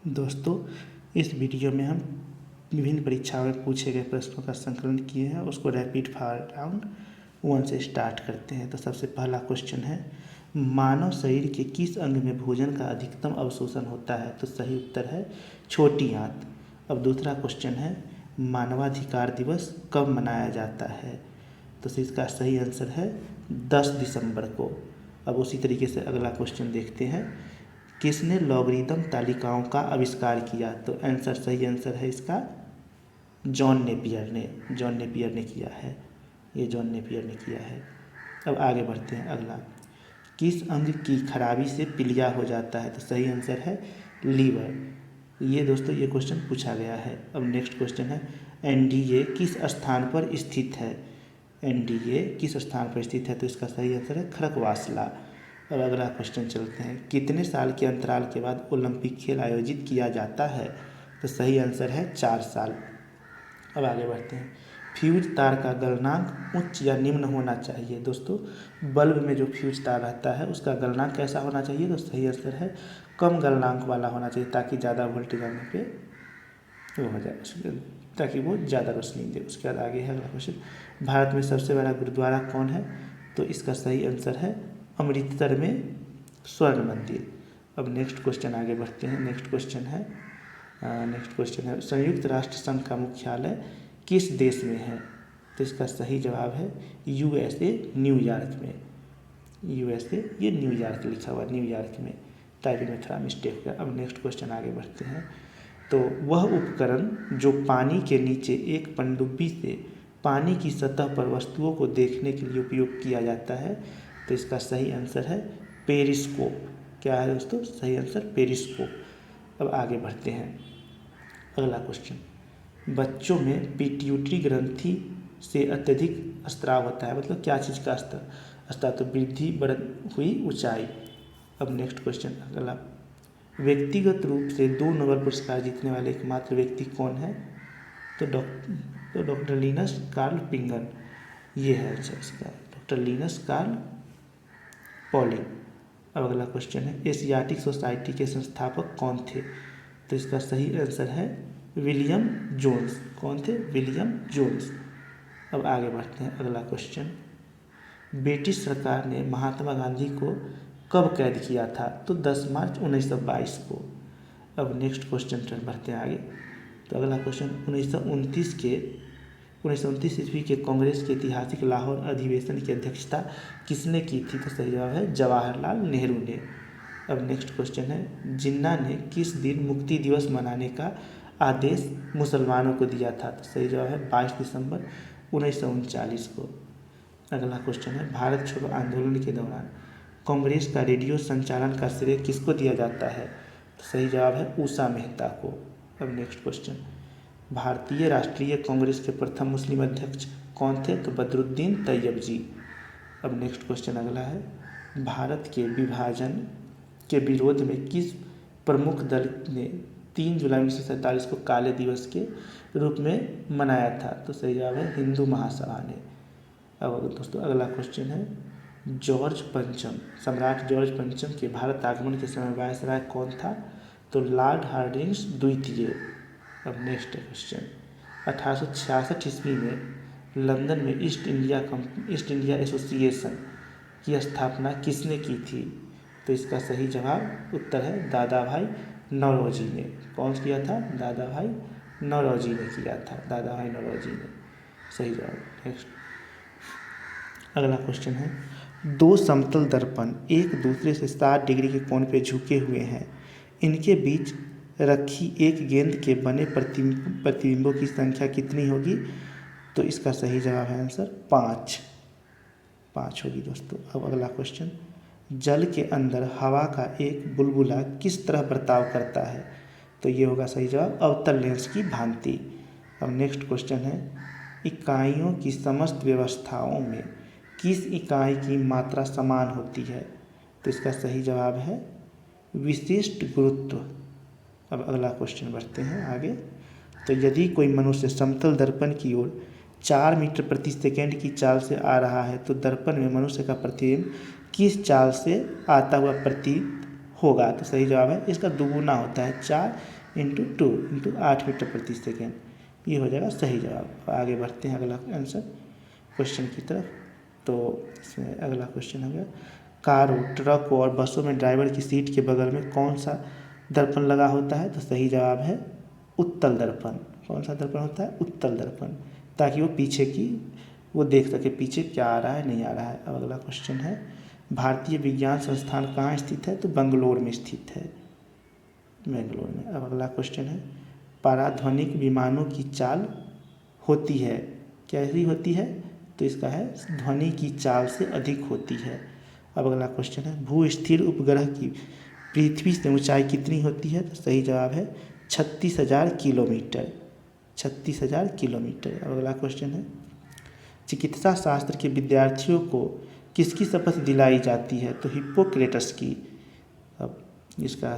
दोस्तों, इस वीडियो में हम विभिन्न परीक्षाओं में पूछे गए प्रश्नों का संकलन किए हैं, उसको रैपिड फायर राउंड 1 से स्टार्ट करते हैं। तो सबसे पहला क्वेश्चन है, मानव शरीर के किस अंग में भोजन का अधिकतम अवशोषण होता है? तो सही उत्तर है छोटी आंत। अब दूसरा क्वेश्चन है, मानवाधिकार दिवस कब मनाया जाता है? तो इसका सही आंसर है 10 दिसंबर को। अब उसी तरीके से अगला क्वेश्चन देखते हैं, किसने लॉगरिदम तालिकाओं का आविष्कार किया? तो आंसर सही आंसर है इसका जॉन नेपियर ने किया है। ये जॉन नेपियर ने किया है। अब आगे बढ़ते हैं। अगला, किस अंग की खराबी से पीलिया हो जाता है? तो सही आंसर है लीवर। ये दोस्तों ये क्वेश्चन पूछा गया है। अब नेक्स्ट क्वेश्चन है, एनडीए किस स्थान पर स्थित है? एनडीए किस स्थान पर स्थित है? तो इसका सही आंसर है खड़गवासला। अब अगला क्वेश्चन चलते हैं, कितने साल के अंतराल के बाद ओलंपिक खेल आयोजित किया जाता है? तो सही आंसर है 4 साल। अब आगे बढ़ते हैं, फ्यूज तार का गलनांक उच्च या निम्न होना चाहिए? दोस्तों, बल्ब में जो फ्यूज तार रहता है उसका गलनांक कैसा होना चाहिए? तो सही आंसर है कम गलनांक वाला होना चाहिए, ताकि ज़्यादा वोल्टेज आने पे वो हो जाए, ताकि वो ज़्यादा रोशनी दे। उसके बाद आगे है अगला क्वेश्चन, भारत में सबसे बड़ा गुरुद्वारा कौन है? तो इसका सही आंसर है अमृतसर में स्वर्ण मंदिर। अब नेक्स्ट क्वेश्चन आगे बढ़ते हैं। नेक्स्ट क्वेश्चन है, संयुक्त राष्ट्र संघ का मुख्यालय किस देश में है? तो इसका सही जवाब है यूएसए, न्यूयॉर्क में। यूएसए, ये न्यूयॉर्क लिखा हुआ, न्यूयॉर्क में। टाइपिंग में थोड़ा मिस्टेक है। अब नेक्स्ट क्वेश्चन आगे बढ़ते हैं, तो वह उपकरण जो पानी के नीचे एक पनडुब्बी से पानी की सतह पर वस्तुओं को देखने के लिए उपयोग किया जाता है? तो इसका सही आंसर है पेरिस्कोप। क्या है दोस्तों? सही आंसर पेरिस्कोप। अब आगे बढ़ते हैं। अगला क्वेश्चन, बच्चों में पिट्यूटरी ग्रंथि से अत्यधिक स्त्राव होता है, मतलब क्या चीज़ का स्तर? तो वृद्धि बढ़ हुई ऊंचाई। अब नेक्स्ट क्वेश्चन अगला, व्यक्तिगत रूप से 2 नोबेल पुरस्कार जीतने वाले एकमात्र व्यक्ति कौन है? तो डॉक्टर लिनस कार्ल पिंगन, ये है आंसर इसका, डॉक्टर लिनस कार्ल पॉलिंग। अब अगला क्वेश्चन है, एशियाटिक सोसाइटी के संस्थापक कौन थे? तो इसका सही आंसर है विलियम जोन्स। कौन थे? William Jones. अब आगे बढ़ते हैं। अगला क्वेश्चन, ब्रिटिश सरकार ने महात्मा गांधी को कब कैद किया था? तो 10 मार्च 1922 को। अब नेक्स्ट क्वेश्चन पर बढ़ते हैं आगे। तो अगला क्वेश्चन, 1929 ईस्वी के कांग्रेस के ऐतिहासिक लाहौर अधिवेशन की अध्यक्षता किसने की थी? तो सही जवाब है जवाहरलाल नेहरू ने। अब नेक्स्ट क्वेश्चन है, जिन्ना ने किस दिन मुक्ति दिवस मनाने का आदेश मुसलमानों को दिया था? तो सही जवाब है 22 दिसंबर 1939 को। अगला क्वेश्चन है, भारत छोड़ो आंदोलन के दौरान कांग्रेस का रेडियो संचालन का श्रेय किसको दिया जाता है? तो सही जवाब है उषा मेहता को। अब नेक्स्ट क्वेश्चन, भारतीय राष्ट्रीय कांग्रेस के प्रथम मुस्लिम अध्यक्ष कौन थे? तो बदरुद्दीन तैयब जी। अब नेक्स्ट क्वेश्चन अगला है, भारत के विभाजन के विरोध में किस प्रमुख दल ने 3 जुलाई 1947 को काले दिवस के रूप में मनाया था? तो सही जवाब है हिंदू महासभा ने। अब दोस्तों अगला क्वेश्चन है, सम्राट जॉर्ज पंचम के भारत आगमन के समय वायसराय कौन था? तो लॉर्ड हार्डिंग्स द्वितीय। अब नेक्स्ट क्वेश्चन, 1866 ईस्वी में लंदन में ईस्ट इंडिया एसोसिएशन की स्थापना किसने की थी? तो इसका सही जवाब उत्तर है दादा भाई नौरोजी ने। कौन किया था? दादा भाई नौरोजी ने किया था, दादा भाई नौरोजी ने। सही जवाब। नेक्स्ट अगला क्वेश्चन है, 2 समतल दर्पण एक दूसरे से 60 डिग्री के कोण पे झुके हुए हैं, इनके बीच रखी एक गेंद के बने प्रतिबिंबों की संख्या कितनी होगी? तो इसका सही जवाब है आंसर 5 होगी दोस्तों। अब अगला क्वेश्चन, जल के अंदर हवा का एक बुलबुला किस तरह बर्ताव करता है? तो ये होगा सही जवाब अवतल लेंस की भांति। अब नेक्स्ट क्वेश्चन है, इकाइयों की समस्त व्यवस्थाओं में किस इकाई की मात्रा समान होती है? तो इसका सही जवाब है विशिष्ट गुरुत्व। अब अगला क्वेश्चन बढ़ते हैं आगे। तो यदि कोई मनुष्य समतल दर्पण की ओर 4 मीटर प्रति सेकेंड की चाल से आ रहा है, तो दर्पण में मनुष्य का प्रतिबिंब किस चाल से आता हुआ प्रतीत होगा? तो सही जवाब है इसका दुगुना होता है, 4 इंटू 2 इंटू 8 मीटर प्रति सेकेंड, ये हो जाएगा सही जवाब। आगे बढ़ते हैं अगला आंसर क्वेश्चन की तरफ। तो इसमें अगला क्वेश्चन हो गया, कारों, ट्रकों और बसों में ड्राइवर की सीट के बगल में कौन सा दर्पण लगा होता है? तो सही जवाब है उत्तल दर्पण। कौन सा दर्पण होता है? उत्तल दर्पण, ताकि वो पीछे की वो देख सके पीछे क्या आ रहा है नहीं आ रहा है। अब अगला क्वेश्चन है, भारतीय विज्ञान संस्थान कहाँ स्थित है? तो बेंगलोर में स्थित है, बेंगलोर में। अब अगला क्वेश्चन है, पराध्वनिक विमानों की चाल होती है, कैसी होती है? तो इसका है ध्वनि की चाल से अधिक होती है। अब अगला क्वेश्चन है, भू स्थिर उपग्रह की पृथ्वी से ऊंचाई कितनी होती है? तो सही जवाब है 36,000 किलोमीटर, 36,000 किलोमीटर। अब अगला क्वेश्चन है, चिकित्सा शास्त्र के विद्यार्थियों को किसकी शपथ दिलाई जाती है? तो हिप्पोक्रेटस की। अब इसका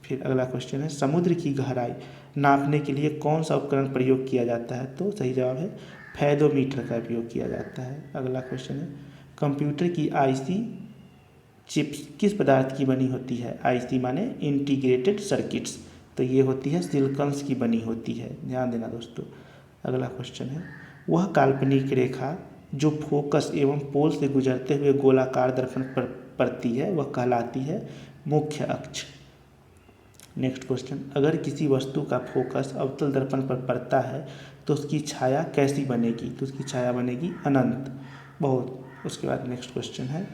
फिर अगला क्वेश्चन है, समुद्र की गहराई नापने के लिए कौन सा उपकरण प्रयोग किया जाता है? तो सही जवाब है फैदोमीटर का उपयोग किया जाता है। अगला क्वेश्चन है, कंप्यूटर की आईसी चिप्स किस पदार्थ की बनी होती है? आईसी माने इंटीग्रेटेड सर्किट्स, तो ये होती है सिलिकॉन्स की बनी होती है, ध्यान देना दोस्तों। अगला क्वेश्चन है, वह काल्पनिक रेखा जो फोकस एवं पोल से गुजरते हुए गोलाकार दर्पण पर पड़ती है वह कहलाती है मुख्य अक्ष। नेक्स्ट क्वेश्चन, अगर किसी वस्तु का फोकस अवतल दर्पण पर पड़ता है तो उसकी छाया कैसी बनेगी? तो उसकी छाया बनेगी अनंत, बहुत। उसके बाद नेक्स्ट क्वेश्चन है,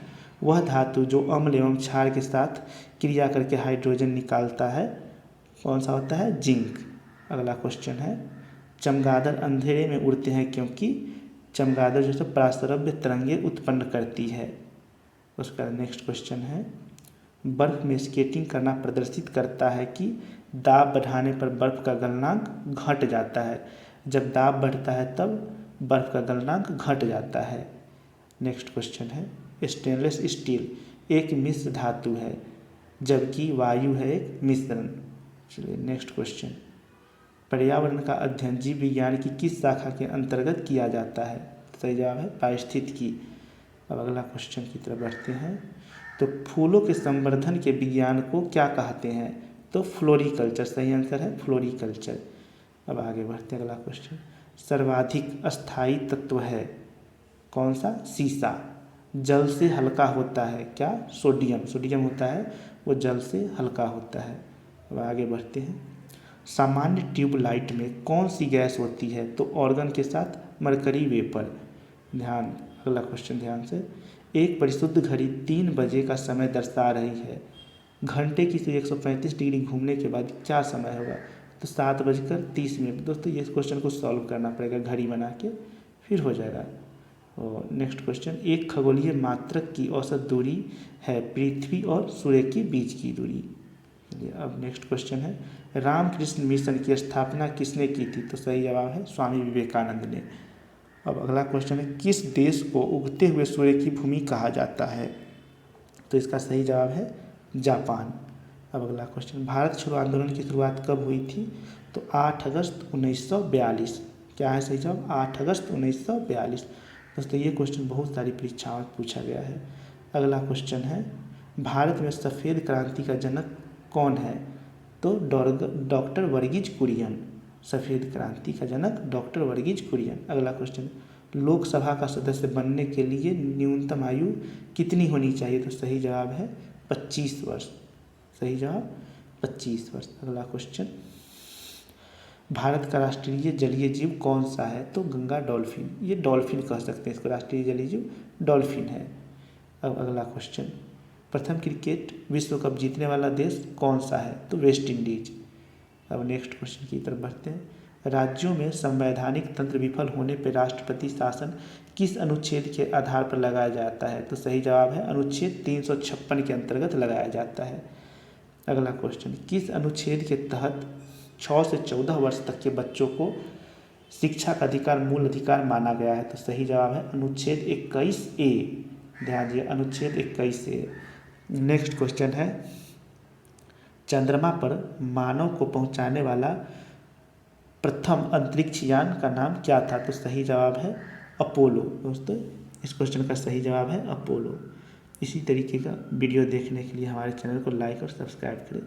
वह धातु जो अम्ल एवं क्षार के साथ क्रिया करके हाइड्रोजन निकालता है कौन सा होता है? जिंक। अगला क्वेश्चन है, चमगादड़ अंधेरे में उड़ते हैं क्योंकि चमगादड़ जो है पराश्रव्य तरंगे उत्पन्न करती है। उसका नेक्स्ट क्वेश्चन है, बर्फ में स्केटिंग करना प्रदर्शित करता है कि दाब बढ़ाने पर बर्फ का गलनांक घट जाता है, जब दाब बढ़ता है तब बर्फ का गलनांक घट जाता है। नेक्स्ट क्वेश्चन है, स्टेनलेस स्टील एक मिश्र धातु है जबकि वायु है एक मिश्रण। चलिए नेक्स्ट क्वेश्चन, पर्यावरण का अध्ययन जीव विज्ञान की किस शाखा के अंतर्गत किया जाता है? सही जवाब है पारिस्थितिकी। अब अगला क्वेश्चन की तरफ बढ़ते हैं, तो फूलों के संवर्धन के विज्ञान को क्या कहते हैं? तो फ्लोरिकल्चर, सही आंसर है फ्लोरिकल्चर। अब आगे बढ़ते हैं अगला क्वेश्चन, सर्वाधिक अस्थायी तत्व है कौन सा? सीसा। जल से हल्का होता है क्या? सोडियम, सोडियम होता है वो जल से हल्का होता है। अब आगे बढ़ते हैं, सामान्य ट्यूबलाइट में कौन सी गैस होती है? तो ऑर्गन के साथ मरकरी वेपर। ध्यान, अगला क्वेश्चन ध्यान से, एक परिशुद्ध घड़ी 3 बजे का समय दर्शा रही है, घंटे की सुई 135 डिग्री घूमने के बाद क्या समय होगा? तो 7:30। दोस्तों ये क्वेश्चन को सॉल्व करना पड़ेगा घड़ी बना के, फिर हो जाएगा। और नेक्स्ट क्वेश्चन, एक खगोलीय मात्रक की औसत दूरी है पृथ्वी और सूर्य के बीच की दूरी। अब नेक्स्ट क्वेश्चन है, रामकृष्ण मिशन की स्थापना किसने की थी? तो सही जवाब है स्वामी विवेकानंद ने। अब अगला क्वेश्चन है, किस देश को उगते हुए सूर्य की भूमि कहा जाता है? तो इसका सही जवाब है जापान। अब अगला क्वेश्चन, भारत छोड़ो आंदोलन की शुरुआत कब हुई थी? तो 8 अगस्त 1942। क्या है सही जवाब? 8 अगस्त 1942। दोस्तों ये क्वेश्चन बहुत सारी परीक्षाओं में पूछा गया है। अगला क्वेश्चन है, भारत में सफ़ेद क्रांति का जनक कौन है? तो डॉक्टर वर्गीज कुरियन, सफ़ेद क्रांति का जनक डॉक्टर वर्गीज कुरियन। अगला क्वेश्चन, लोकसभा का सदस्य बनने के लिए न्यूनतम आयु कितनी होनी चाहिए? तो सही जवाब है 25 वर्ष, सही जवाब 25 वर्ष। अगला क्वेश्चन, भारत का राष्ट्रीय जलीय जीव कौन सा है? तो गंगा डॉल्फिन, ये डॉल्फिन कह सकते हैं इसको, राष्ट्रीय जलीय जीव डॉल्फिन है। अब अगला क्वेश्चन, प्रथम क्रिकेट विश्व कप जीतने वाला देश कौन सा है? तो वेस्ट इंडीज। अब नेक्स्ट क्वेश्चन की तरफ बढ़ते हैं, राज्यों में संवैधानिक तंत्र विफल होने पर राष्ट्रपति शासन किस अनुच्छेद के आधार पर लगाया जाता है? तो सही जवाब है अनुच्छेद 356 के अंतर्गत लगाया जाता है। अगला क्वेश्चन, किस अनुच्छेद के तहत 6 से 14 वर्ष तक के बच्चों को शिक्षा का अधिकार मूल अधिकार माना गया है? तो सही जवाब है अनुच्छेद 21A। ध्यान दिए, अनुच्छेद 21A। नेक्स्ट क्वेश्चन है, चंद्रमा पर मानव को पहुंचाने वाला प्रथम अंतरिक्ष यान का नाम क्या था? तो सही जवाब है अपोलो। दोस्तों इस क्वेश्चन का सही जवाब है अपोलो। इसी तरीके का वीडियो देखने के लिए हमारे चैनल को लाइक और सब्सक्राइब करें।